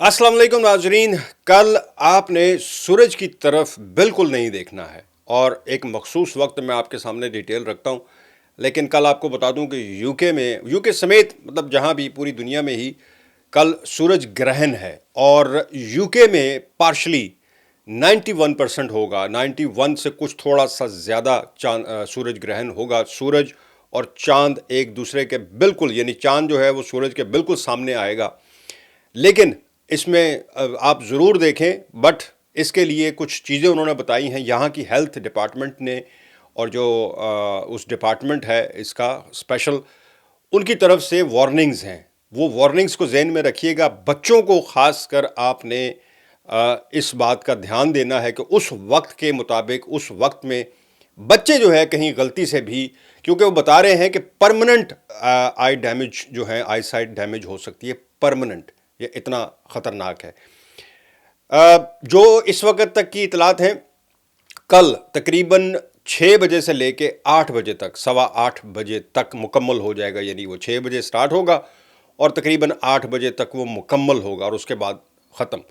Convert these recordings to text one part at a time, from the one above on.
अस्सलाम वालेकुम नाजरीन। कल आपने सूरज की तरफ बिल्कुल नहीं देखना है और एक मखसूस वक्त मैं आपके सामने डिटेल रखता हूँ। लेकिन कल आपको बता दूँ कि यूके समेत मतलब जहाँ भी पूरी दुनिया में ही कल सूरज ग्रहण है और यूके में पार्शली 91% होगा। 91 से कुछ थोड़ा सा ज़्यादा चांद सूरज ग्रहण होगा। सूरज और चांद एक दूसरे के बिल्कुल यानी चांद जो है वो सूरज के बिल्कुल सामने आएगा। लेकिन इसमें आप ज़रूर देखें, बट इसके लिए कुछ चीज़ें उन्होंने बताई हैं यहाँ की हेल्थ डिपार्टमेंट ने, और जो उस डिपार्टमेंट है इसका स्पेशल, उनकी तरफ से वार्निंग्स हैं। वो वार्निंग्स को जहन में रखिएगा। बच्चों को ख़ास कर आपने इस बात का ध्यान देना है कि उस वक्त के मुताबिक उस वक्त में बच्चे जो है कहीं गलती से भी, क्योंकि वो बता रहे हैं कि परमानेंट आई डैमेज जो है, आई साइट डैमेज हो सकती है परमानेंट। ये इतना ख़तरनाक है। जो इस वक्त तक की इतलात हैं, कल तकरीबन 6 बजे से लेके 8 बजे तक, सवा 8 बजे तक मुकम्मल हो जाएगा। यानी वो 6 बजे स्टार्ट होगा और तकरीबन 8 बजे तक वो मुकम्मल होगा और उसके बाद ख़त्म।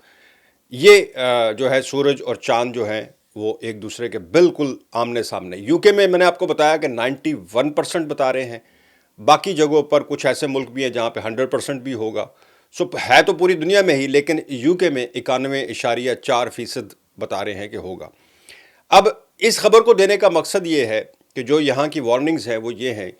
ये जो है सूरज और चांद जो हैं वो एक दूसरे के बिल्कुल आमने सामने। यूके में मैंने आपको बताया कि 91% बता रहे हैं। बाकी जगहों पर कुछ ऐसे मुल्क भी हैं जहाँ पे 100% भी होगा। सो है तो पूरी दुनिया में ही, लेकिन यूके में 91.4% बता रहे हैं कि होगा। अब इस खबर को देने का मकसद ये है कि जो यहाँ की वार्निंग्स हैं वो ये हैं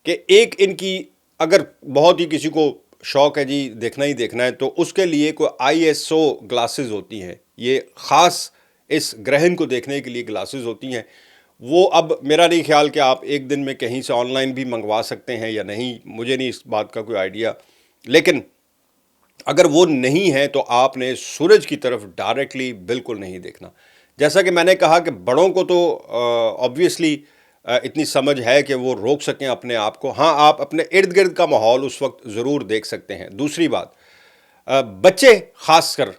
कि एक इनकी, अगर बहुत ही किसी को शौक़ है जी देखना ही देखना है, तो उसके लिए कोई ISO ग्लासेस होती हैं। ये ख़ास इस ग्रहण को देखने के लिए ग्लासेस होती हैं। वो अब मेरा नहीं ख्याल कि आप एक दिन में कहीं से ऑनलाइन भी मंगवा सकते हैं या नहीं, मुझे नहीं इस बात का कोई आइडिया। लेकिन अगर वो नहीं है तो आपने सूरज की तरफ डायरेक्टली बिल्कुल नहीं देखना। जैसा कि मैंने कहा कि बड़ों को तो ऑब्वियसली इतनी समझ है कि वो रोक सकें अपने आप को। हाँ, आप अपने इर्द गिर्द का माहौल उस वक्त ज़रूर देख सकते हैं। दूसरी बात, बच्चे ख़ास कर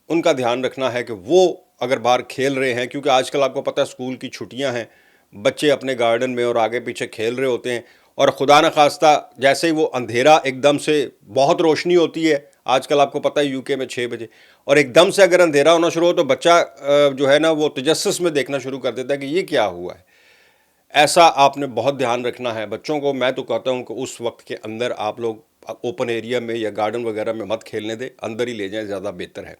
उनका ध्यान रखना है कि वो अगर बाहर खेल रहे हैं, क्योंकि आजकल आपको पता है स्कूल की छुट्टियां हैं, बच्चे अपने गार्डन में और आगे पीछे खेल रहे होते हैं, और खुदा न खास्ता जैसे ही वो अंधेरा एकदम से, बहुत रोशनी होती है आजकल आपको पता है यूके में 6 बजे, और एकदम से अगर अंधेरा होना शुरू हो तो बच्चा जो है ना वो तजस्सुस में देखना शुरू कर देता है कि ये क्या हुआ है। ऐसा आपने बहुत ध्यान रखना है। बच्चों को मैं तो कहता हूँ कि उस वक्त के अंदर आप लोग ओपन एरिया में या गार्डन वगैरह में मत खेलने दें, अंदर ही ले जाएं, ज़्यादा बेहतर है।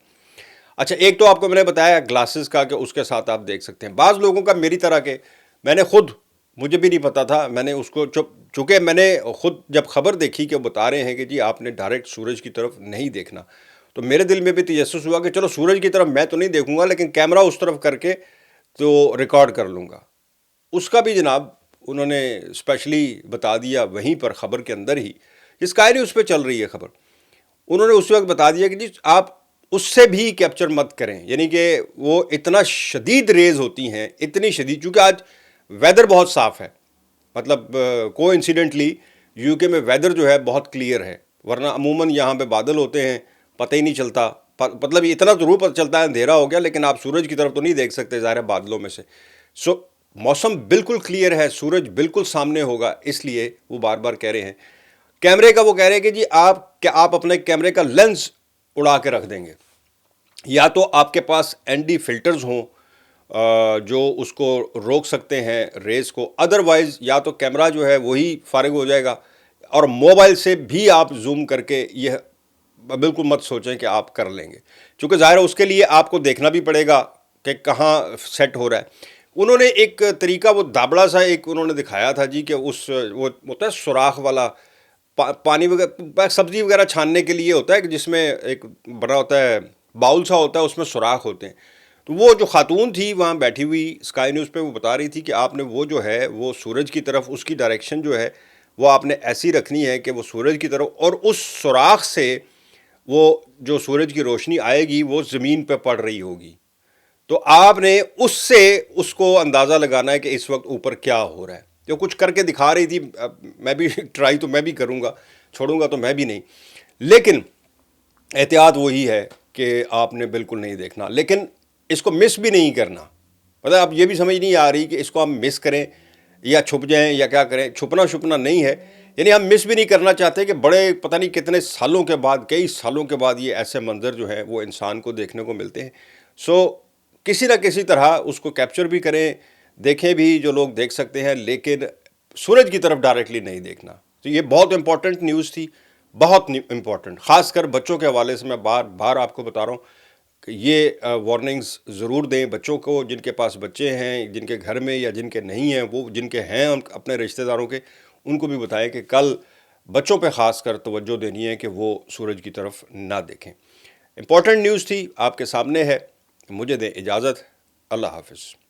अच्छा, एक तो आपको मैंने बताया ग्लासेस का कि उसके साथ आप देख सकते हैं। बाज़ लोगों का मेरी तरह के, मैंने खुद, मुझे भी नहीं पता था, मैंने उसको चूँकि मैंने खुद जब खबर देखी कि वो बता रहे हैं कि जी आपने डायरेक्ट सूरज की तरफ नहीं देखना, तो मेरे दिल में भी तजस्सुस हुआ कि चलो सूरज की तरफ मैं तो नहीं देखूंगा, लेकिन कैमरा उस तरफ करके तो रिकॉर्ड कर लूँगा। उसका भी जनाब उन्होंने स्पेशली बता दिया वहीं पर खबर के अंदर ही। स्काई न्यूज़ पे चल रही है खबर, उन्होंने उस वक्त बता दिया कि जी आप उससे भी कैप्चर मत करें। यानी कि वो इतना शदीद रेज होती हैं, इतनी शदीद, चूँकि आज वेदर बहुत साफ़ है। मतलब कोइंसिडेंटली यूके में वेदर जो है बहुत क्लियर है, वरना अमूमन यहाँ पे बादल होते हैं, पता ही नहीं चलता। मतलब इतना ज़रूर पता चलता है अंधेरा हो गया, लेकिन आप सूरज की तरफ तो नहीं देख सकते ज़ाहिर है बादलों में से। सो मौसम बिल्कुल क्लियर है, सूरज बिल्कुल सामने होगा, इसलिए वो बार बार कह रहे हैं। कैमरे का वो कह रहे हैं कि जी आप अपने कैमरे का लेंस उड़ा के रख देंगे, या तो आपके पास ND फिल्टर्स हों जो उसको रोक सकते हैं रेस को, अदरवाइज़ या तो कैमरा जो है वही फारिग हो जाएगा। और मोबाइल से भी आप जूम करके यह बिल्कुल मत सोचें कि आप कर लेंगे, क्योंकि ज़ाहिर है उसके लिए आपको देखना भी पड़ेगा कि कहाँ सेट हो रहा है। उन्होंने एक तरीका, वो दाबड़ा सा एक उन्होंने दिखाया था जी, कि उस वो होता है सुराख वाला, पानी वगैरह सब्ज़ी वगैरह छानने के लिए होता है, कि जिसमें एक बड़ा होता है बाउल सा होता है, उसमें सुराख होते हैं। तो वो जो खातून थी वहाँ बैठी हुई स्काई न्यूज़ पे, वो बता रही थी कि आपने वो जो है वो सूरज की तरफ, उसकी डायरेक्शन जो है वो आपने ऐसी रखनी है कि वो सूरज की तरफ, और उस सुराख से वो जो सूरज की रोशनी आएगी वो ज़मीन पे पड़ रही होगी। तो आपने उससे उसको अंदाज़ा लगाना है कि इस वक्त ऊपर क्या हो रहा है। जो कुछ करके दिखा रही थी, मैं भी ट्राई तो मैं भी करूँगा, छोड़ूंगा तो मैं भी नहीं, लेकिन एहतियात वही है कि आपने बिल्कुल नहीं देखना, लेकिन इसको मिस भी नहीं करना। मतलब अब ये भी समझ नहीं आ रही कि इसको हम मिस करें या छुप जाएं या क्या करें। छुपना नहीं है, یعنی ہم مس بھی نہیں کرنا چاہتے کہ بڑے پتہ نہیں کتنے سالوں کے بعد، کئی سالوں کے بعد یہ ایسے منظر جو ہیں وہ انسان کو دیکھنے کو ملتے ہیں. سو کسی نہ کسی طرح اس کو کیپچر بھی کریں، دیکھیں بھی جو لوگ دیکھ سکتے ہیں، لیکن سورج کی طرف ڈائریکٹلی نہیں دیکھنا. تو یہ بہت امپورٹنٹ نیوز تھی، بہت امپورٹنٹ، خاص کر بچوں کے حوالے سے میں بار بار آپ کو بتا رہا ہوں کہ یہ وارننگز ضرور دیں بچوں کو، جن کے پاس بچے ہیں، جن کے گھر میں یا جن کے نہیں ہیں، وہ جن کے ہیں اپنے رشتہ داروں کے، ان کو بھی بتائیں کہ کل بچوں پہ خاص کر توجہ دینی ہے کہ وہ سورج کی طرف نہ دیکھیں. امپورٹنٹ نیوز تھی، آپ کے سامنے ہے. مجھے دیں اجازت. اللہ حافظ.